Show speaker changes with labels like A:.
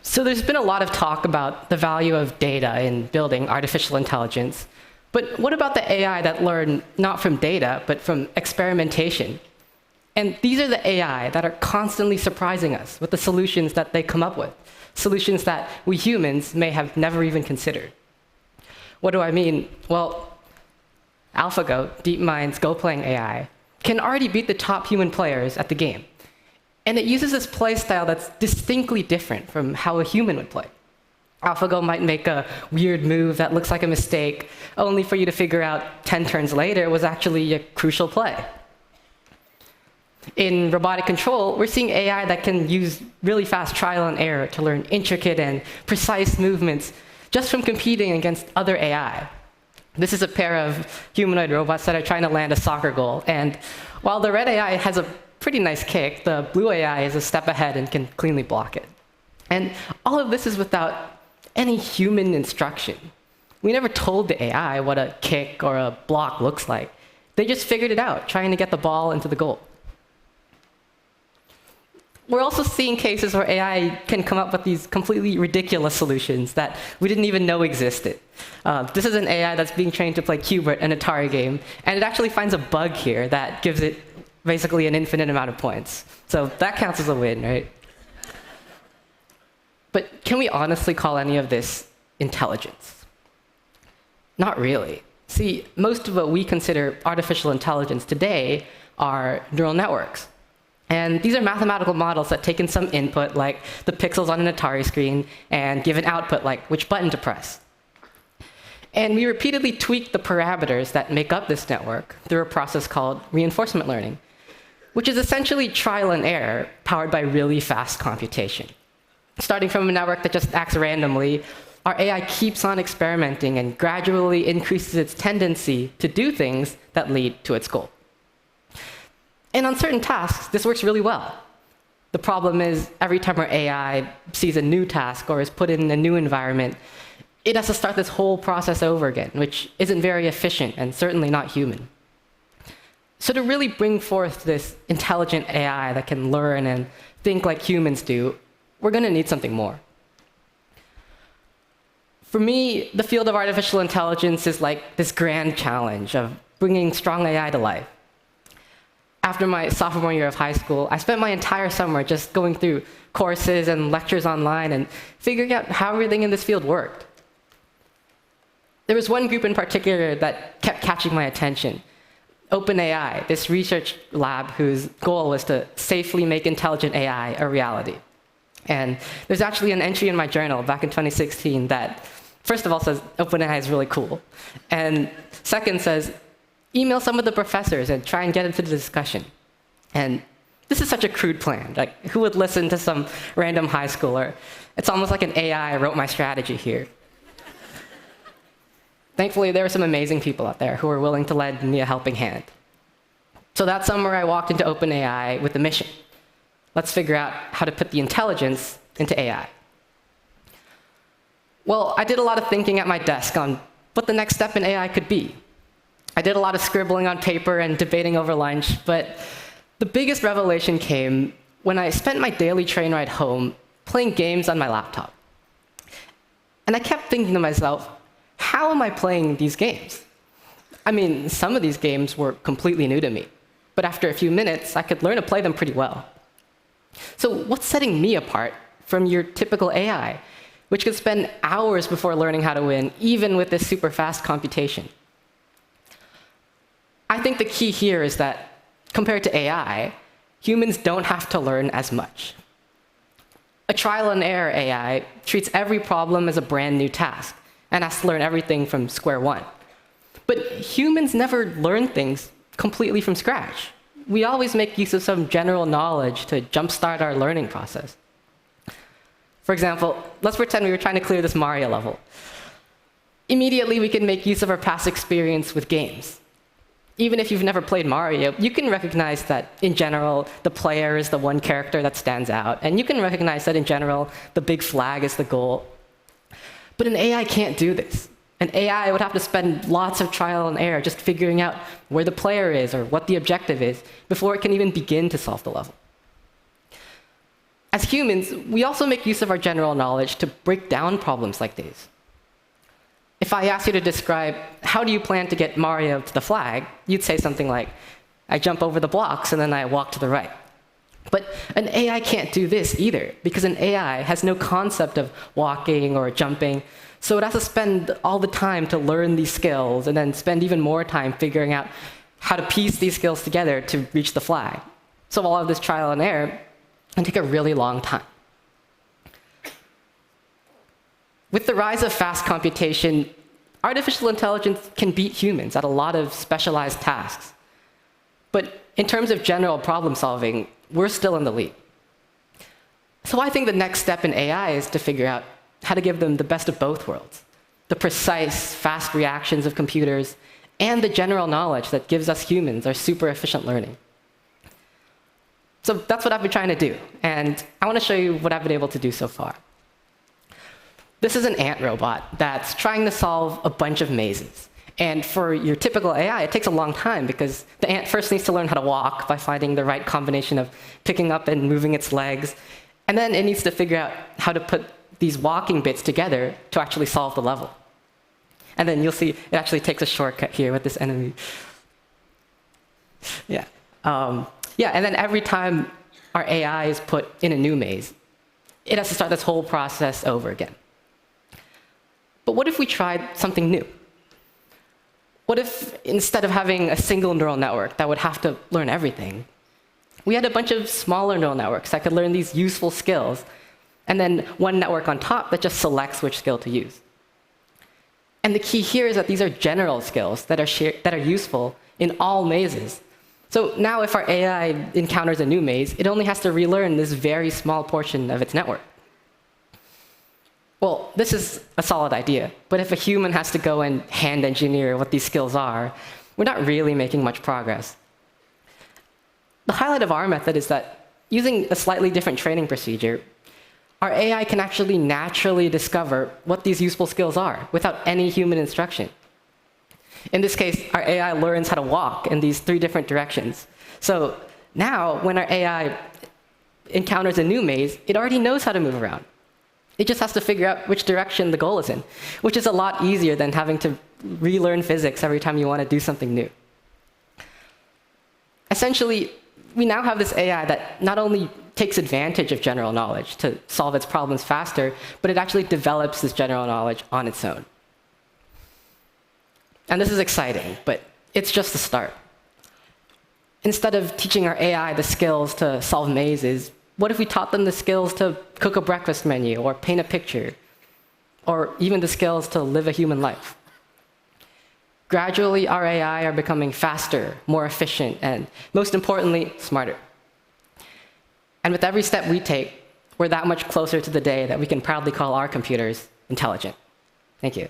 A: So there's been a lot of talk about the value of data in building artificial intelligence. But what about the AI that learn not from data, but from experimentation? And these are the AI that are constantly surprising us with the solutions that they come up with, solutions that we humans may have never even considered. What do I mean? Well, Alphago, DeepMind's Go-playing AI, can already beat the top human players at the game. And it uses this play style that's distinctly different from how a human would play. Alphago might make a weird move that looks like a mistake, only for you to figure out 10 turns later it was actually a crucial play. In robotic control, we're seeing AI that can use really fast trial and error to learn intricate and precise movements just from competing against other AI. This is a pair of humanoid robots that are trying to land a soccer goal. And while the red AI has a pretty nice kick, the blue AI is a step ahead and can cleanly block it. And all of this is without any human instruction. We never told the AI what a kick or a block looks like. They just figured it out, trying to get the ball into the goal. We're also seeing cases where AI can come up with these completely ridiculous solutions that we didn't even know existed. This is an AI that's being trained to play Qbert, an Atari game, and it actually finds a bug here that gives it basically an infinite amount of points. So that counts as a win, right? But can we honestly call any of this intelligence? Not really. See, most of what we consider artificial intelligence today are neural networks. And these are mathematical models that take in some input, like the pixels on an Atari screen, and give an output, like which button to press. And we repeatedly tweak the parameters that make up this network through a process called reinforcement learning, which is essentially trial and error powered by really fast computation. Starting from a network that just acts randomly, our AI keeps on experimenting and gradually increases its tendency to do things that lead to its goal. And on certain tasks, this works really well. The problem is, every time our AI sees a new task or is put in a new environment, it has to start this whole process over again, which isn't very efficient and certainly not human. So to really bring forth this intelligent AI that can learn and think like humans do, we're going to need something more. For me, the field of artificial intelligence is like this grand challenge of bringing strong AI to life. After my sophomore year of high school, I spent my entire summer just going through courses and lectures online and figuring out how everything in this field worked. There was one group in particular that kept catching my attention. OpenAI, this research lab whose goal was to safely make intelligent AI a reality. And there's actually an entry in my journal back in 2016 that, first of all, says OpenAI is really cool. And second says, email some of the professors and try and get into the discussion. And this is such a crude plan. Like, who would listen to some random high schooler? It's almost like an AI wrote my strategy here. Thankfully, there were some amazing people out there who were willing to lend me a helping hand. So that summer, I walked into OpenAI with a mission. Let's figure out how to put the intelligence into AI. Well, I did a lot of thinking at my desk on what the next step in AI could be. I did a lot of scribbling on paper and debating over lunch, but the biggest revelation came when I spent my daily train ride home playing games on my laptop. And I kept thinking to myself, how am I playing these games? I mean, some of these games were completely new to me, but after a few minutes, I could learn to play them pretty well. So what's setting me apart from your typical AI, which could spend hours before learning how to win, even with this super fast computation? I think the key here is that, compared to AI, humans don't have to learn as much. A trial and error AI treats every problem as a brand new task and has to learn everything from square one. But humans never learn things completely from scratch. We always make use of some general knowledge to jumpstart our learning process. For example, let's pretend we were trying to clear this Mario level. Immediately, we can make use of our past experience with games. Even if you've never played Mario, you can recognize that, in general, the player is the one character that stands out. And you can recognize that, in general, the big flag is the goal. But an AI can't do this. An AI would have to spend lots of trial and error just figuring out where the player is or what the objective is before it can even begin to solve the level. as humans, we also make use of our general knowledge to break down problems like these. If I asked you to describe how do you plan to get Mario to the flag, you'd say something like, I jump over the blocks and then I walk to the right. But an AI can't do this either, because an AI has no concept of walking or jumping, so it has to spend all the time to learn these skills and then spend even more time figuring out how to piece these skills together to reach the flag. So all of this trial and error can take a really long time. With the rise of fast computation, artificial intelligence can beat humans at a lot of specialized tasks. But in terms of general problem solving, we're still in the lead. So I think the next step in AI is to figure out how to give them the best of both worlds, the precise, fast reactions of computers, and the general knowledge that gives us humans our super efficient learning. So that's what I've been trying to do, and I want to show you what I've been able to do so far. This is an ant robot that's trying to solve a bunch of mazes. And for your typical AI, it takes a long time because the ant first needs to learn how to walk by finding the right combination of picking up and moving its legs. And then it needs to figure out how to put these walking bits together to actually solve the level. And then you'll see it actually takes a shortcut here with this enemy. Yeah. And then every time our AI is put in a new maze, it has to start this whole process over again. But what if we tried something new? What if instead of having a single neural network that would have to learn everything, we had a bunch of smaller neural networks that could learn these useful skills, and then one network on top that just selects which skill to use? And the key here is that these are general skills that are useful in all mazes. So now if our AI encounters a new maze, it only has to relearn this very small portion of its network. Well, this is a solid idea, but if a human has to go and hand engineer what these skills are, we're not really making much progress. The highlight of our method is that using a slightly different training procedure, our AI can actually naturally discover what these useful skills are without any human instruction. In this case, our AI learns how to walk in these 3 different directions. So now, when our AI encounters a new maze, it already knows how to move around. It just has to figure out which direction the goal is in, which is a lot easier than having to relearn physics every time you want to do something new. Essentially, we now have this AI that not only takes advantage of general knowledge to solve its problems faster, but it actually develops this general knowledge on its own. And this is exciting, but it's just the start. Instead of teaching our AI the skills to solve mazes, what if we taught them the skills to cook a breakfast menu or paint a picture, or even the skills to live a human life? Gradually, our AI are becoming faster, more efficient, and most importantly, smarter. And with every step we take, we're that much closer to the day that we can proudly call our computers intelligent. Thank you.